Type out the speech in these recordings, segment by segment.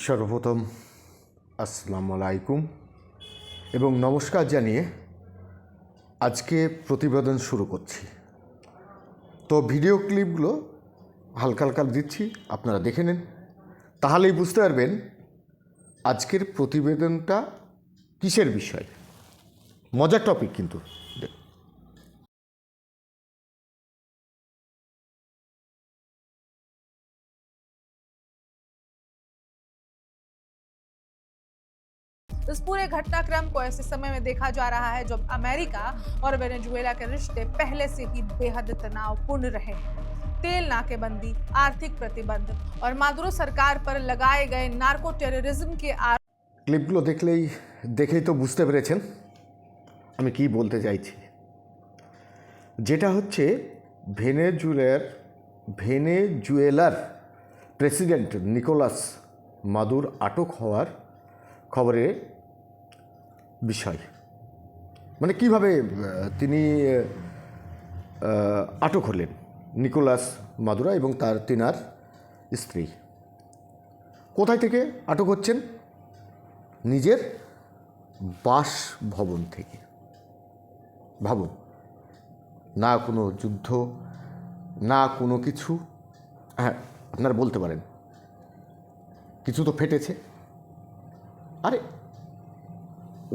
সর্বপ্রথম আসসালামু আলাইকুম এবং নমস্কার জানিয়ে আজকে প্রতিবেদন শুরু করছি। তো ভিডিও ক্লিপগুলো হালকা হালকা দিচ্ছি, আপনারা দেখে নেন, তাহলেই বুঝতে পারবেন আজকের প্রতিবেদনটা কিসের বিষয়। মজার টপিক কিন্তু। इस पूरे घटनाक्रम को ऐसे समय में देखा जा रहा है जब अमेरिका और वेनेजुएला के रिश्ते पहले से ही बेहद तनावपूर्ण रहे हैं। तेल नाकेबंदी, आर्थिक प्रतिबंध और मादुरो सरकार पर लगाए गए नार्को टेररिज्म के ক্লিপগুলো দেখেই তো বুঝতে পেরেছেন আমি কি বলতে চাইছি। যেটা হচ্ছে ভেনেজুয়েলার প্রেসিডেন্ট নিকোলাস মাদুর আটক হওয়ার খবরে বিষয়, মানে কিভাবে তিনি আটক হলেন নিকোলাস মাদুরা এবং তিনার স্ত্রী। কোথায় থেকে আটক হচ্ছেন? নিজের বাসভবন থেকে। ভাবুন, না কোনো যুদ্ধ, না কোনো কিছু। হ্যাঁ, আপনারা বলতে পারেন কিছু তো ফেটেছে। আরে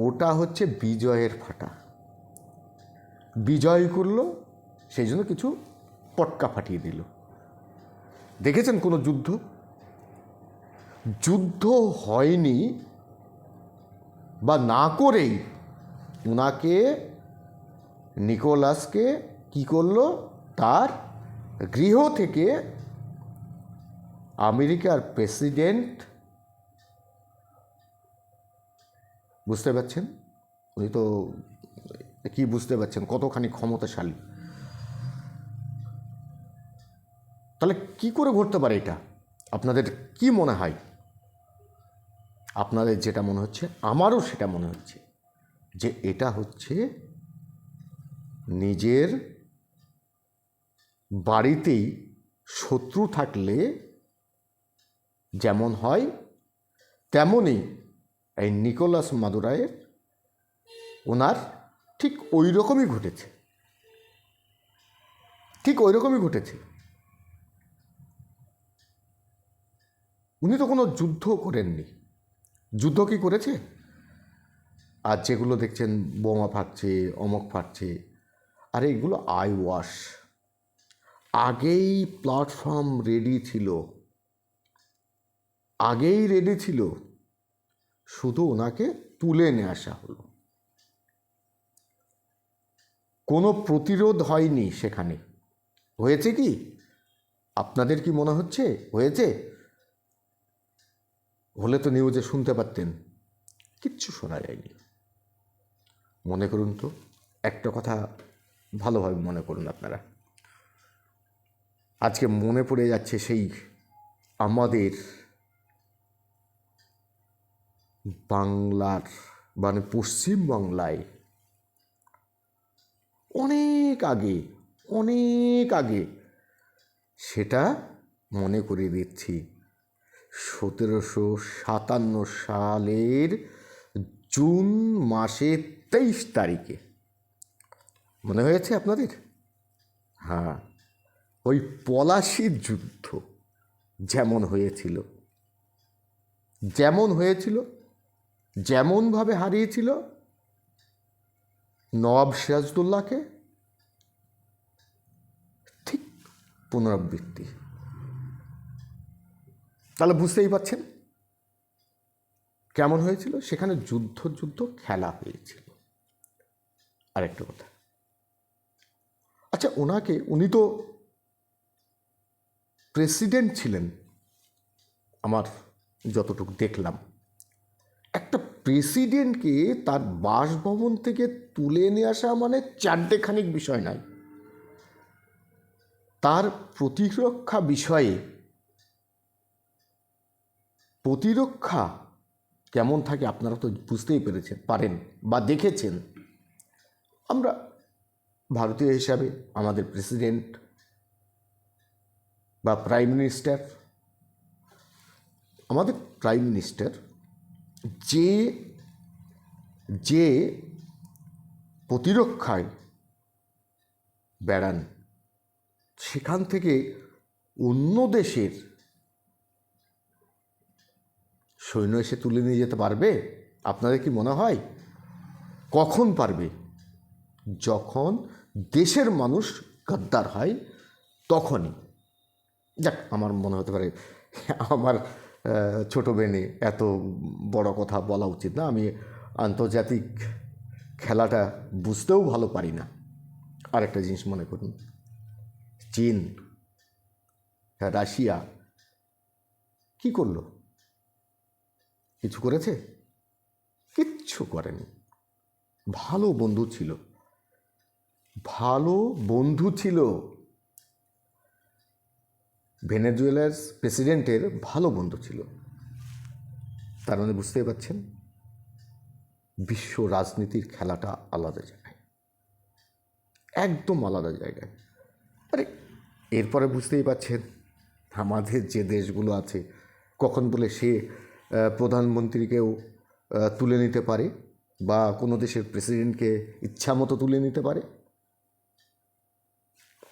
ওটা হচ্ছে বিজয়ের ফাটা। বিজয় করলো, সেই জন্য কিছু পটকা ফাটিয়ে দিল। দেখেছেন কোনো যুদ্ধ হয়নি বা না করেই ওনাকে, নিকোলাসকে কি করলো, তার গৃহ থেকে আমেরিকার প্রেসিডেন্ট, বুঝতে পারছেন উনি তো কি বুঝতে পারছেন কতখানি ক্ষমতাশালী। তাহলে কি করে ঘটতে পারে এটা? আপনাদের কি মনে হয়? আপনাদের যেটা মনে হচ্ছে, আমারও সেটা মনে হচ্ছে যে এটা হচ্ছে নিজের বাড়িতেই শত্রু থাকলে যেমন হয় তেমনই এই নিকোলাস মাদুরায়ের ওনার ঠিক ওই রকমই ঘটেছে। উনি তো কোনো যুদ্ধ করেননি। যুদ্ধ কি করেছে? আর যেগুলো দেখছেন বোমা ফাটছে, অমক ফাটছে, আরে এগুলো আই ওয়াশ। আগেই প্ল্যাটফর্ম রেডি ছিল, শুধু ওনাকে তুলে নিয়ে আসা হলো। কোনো প্রতিরোধ হয়নি সেখানে। হয়েছে কি? আপনাদের কি মনে হচ্ছে হয়েছে? হলে তো নিউজে শুনতে পারতেন। কিচ্ছু শোনা যায়নি। মনে করুন তো, একটা কথা ভালোভাবে মনে করুন আপনারা। আজকে মনে পড়ে যাচ্ছে সেই আমাদের বাংলার, মানে পশ্চিমবাংলায় অনেক আগে সেটা মনে করিয়ে দিচ্ছি। 1757 সালের জুন মাসের 23 তারিখে মনে হয়েছে আপনাদের? হ্যাঁ, ওই পলাশির যুদ্ধ যেমন হয়েছিল, যেমনভাবে হারিয়েছিল নবাব সিরাজদৌল্লাকে, ঠিক পুনরাবৃত্তি। তাহলে বুঝতেই পারছেন কেমন হয়েছিল। সেখানে যুদ্ধ খেলা হয়েছিল। আরেকটা কথা, আচ্ছা উনি তো প্রেসিডেন্ট ছিলেন, আমার যতটুকু দেখলাম। একটা প্রেসিডেন্টকে তার বাসভবন থেকে তুলে নিয়ে আসা মানে চারটেখানিক বিষয় নয়। তার প্রতিরক্ষা কেমন থাকে আপনারা তো বুঝতেই পারেন বা দেখেছেন। আমরা ভারতীয় হিসাবে আমাদের প্রেসিডেন্ট বা প্রাইম মিনিস্টার আমাদের প্রাইম মিনিস্টার যে যে প্রতিরক্ষায় বেড়ান, সেখান থেকে অন্য দেশের সৈন্য এসে তুলে নিয়ে যেতে পারবে? আপনাদের কি মনে হয়? কখন পারবে? যখন দেশের মানুষ গদ্দার হয় তখনই। যাক, আমার মনে হতে পারে আমার ছোটো বেনে এত বড় কথা বলা উচিত না। আমি আন্তর্জাতিক খেলাটা বুঝতেও ভালো পারি না। আর একটা জিনিস মনে করুন, চীন, রাশিয়া কি করলো? কিছু করেছে? কিচ্ছু করেনি। ভালো বন্ধু ছিল, ভালো বন্ধু ছিল। ভেনেজুয়েলার প্রেসিডেন্টের ভালো বন্ধু ছিল। তার মানে বুঝতেই পারছেন, বিশ্ব রাজনীতির খেলাটা আলাদা জায়গায়, একদম আলাদা জায়গায়। আরে এরপরে বুঝতেই পারছেন, আমাদের যে দেশগুলো আছে, কখন বলে সে প্রধানমন্ত্রীকেও তুলে নিতে পারে, বা কোনো দেশের প্রেসিডেন্টকে ইচ্ছা মতো তুলে নিতে পারে।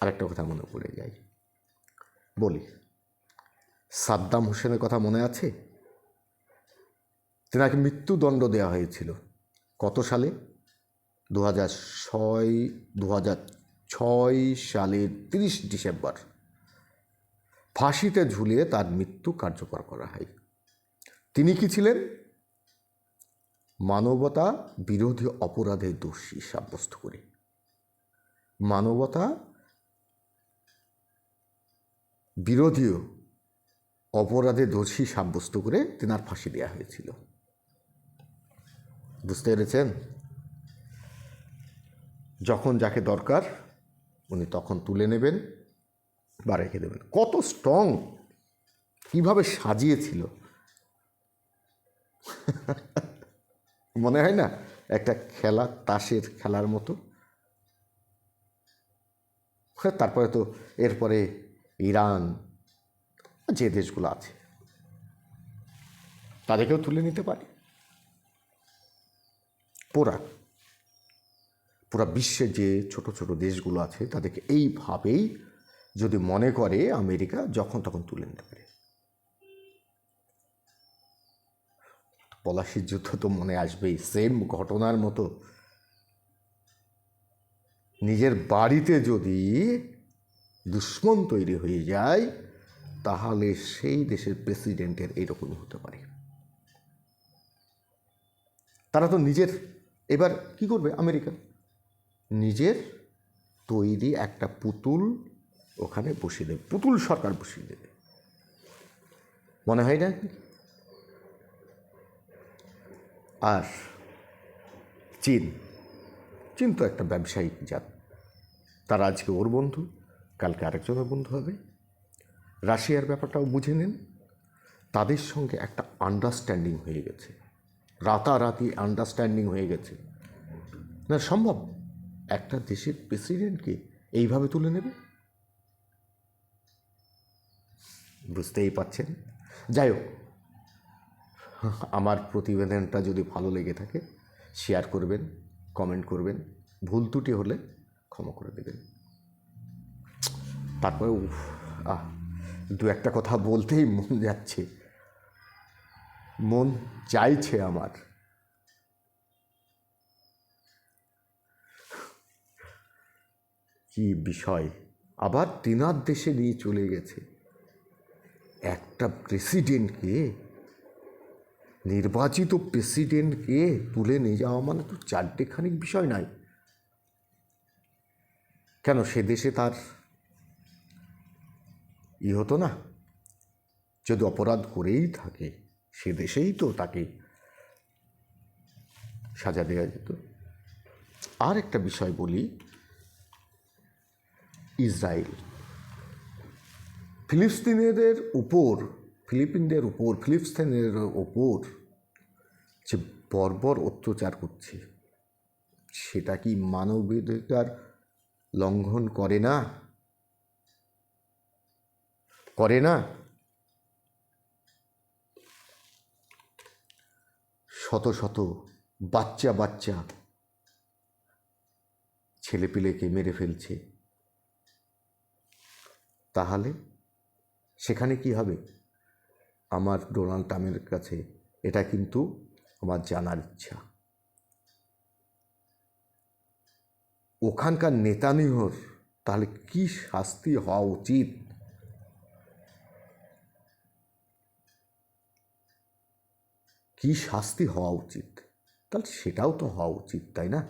আরেকটা কথা মনে পড়ে যায়, বলি, সাদ্দাম হোসেনের কথা মনে আছে? তেনাকে মৃত্যুদণ্ড দেওয়া হয়েছিল কত সালে? 2006 সালের 30 ডিসেম্বর ফাঁসিতে ঝুলিয়ে তার মৃত্যু কার্যকর করা হয়। তিনি কি ছিলেন? মানবতা বিরোধী অপরাধে দোষী সাব্যস্ত করে, মানবতা বিরোধী অপরাধে দোষী সাব্যস্ত করে তেনার ফাঁসি দেওয়া হয়েছিল। বুঝতে পেরেছেন? যখন যাকে দরকার উনি তখন তুলে নেবেন বা রেখে দেবেন। কত স্ট্রং, কীভাবে সাজিয়েছিল মনে হয় না? একটা খেলা, তাসের খেলার মতো। তারপরে তো এরপরে ইরান, যে দেশগুলো আছে তাদেরকেও তুলে নিতে পারে। পুরা বিশ্বের যে ছোট ছোট দেশগুলো আছে তাদেরকে এইভাবেই যদি মনে করে আমেরিকা, যখন তখন তুলে নিতে পারে। পলাশির যুদ্ধ তো মনে আসবেই, সেম ঘটনার মতো। নিজের বাড়িতে যদি দুশ্মন তৈরি হয়ে যায়, তাহলে সেই দেশের প্রেসিডেন্টের এইরকমই হতে পারে। তারা তো নিজের, এবার কি করবে আমেরিকা? নিজের তৈরি একটা পুতুল ওখানে বসিয়ে দেবে, পুতুল সরকার বসিয়ে দেবে। মনে হয় না? আর চীন তো একটা ব্যবসায়িক জাত। তারা আজকে ওর বন্ধু, কালকে আরেকজনের বন্ধু হবে। রাশিয়ার ব্যাপারটাও বুঝে নেন, তাদের সঙ্গে একটা আন্ডারস্ট্যান্ডিং হয়ে গেছে, রাতারাতি আন্ডারস্ট্যান্ডিং হয়ে গেছে। না সম্ভব একটা দেশের প্রেসিডেন্টকে এইভাবে তুলে নেবে? বুঝতেই পারছেন। যাই হোক, আমার প্রতিবেদনটা যদি ভালো লেগে থাকে শেয়ার করবেন, কমেন্ট করবেন, ভুল ত্রুটি হলে ক্ষমা করে দেবেন। তারপরে দু একটা কথা বলতেই মন যাচ্ছে, মন চাইছে আমার। কি বিষয়, আবার তিনার দেশে নিয়ে চলে গেছে। একটা প্রেসিডেন্টকে, নির্বাচিত প্রেসিডেন্টকে তুলে নিয়ে যাওয়া মানে তো চারটেখানিক বিষয় নয়। কেন সে দেশে তার হতো না? যদি অপরাধ করেই থাকে সে দেশেই তো তাকে সাজা দেওয়া যেত। আর একটা বিষয় বলি, ইসরায়েল ফিলিস্তিনিদের উপর যে বর্বর অত্যাচার করছে, সেটা কি মানবাধিকার লঙ্ঘন করে না? শত শত বাচ্চা বাচ্চা ছেলেপিলেকে মেরে ফেলছে, তাহলে সেখানে কি হবে? আমার ডোনাল্ড ট্রাম্পের কাছে এটা কিন্তু আমার জানার ইচ্ছা। ওখানকার নেতানিয়াহুর তাহলে কি শাস্তি হওয়া উচিত? কি শাস্তি হওয়া উচিত? তাহলে সেটাও তো হওয়া উচিত, তাই না?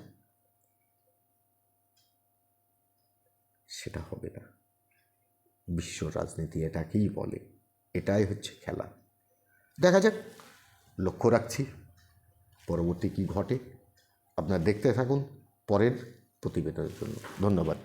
সেটা হবে না। বিশ্ব রাজনীতি এটাকেই বলে, এটাই হচ্ছে খেলা। দেখা যাক, লক্ষ্য রাখছি পরবর্তী কি ঘটে। আপনারা দেখতে থাকুন পরের প্রতিবেদনের জন্য। ধন্যবাদ।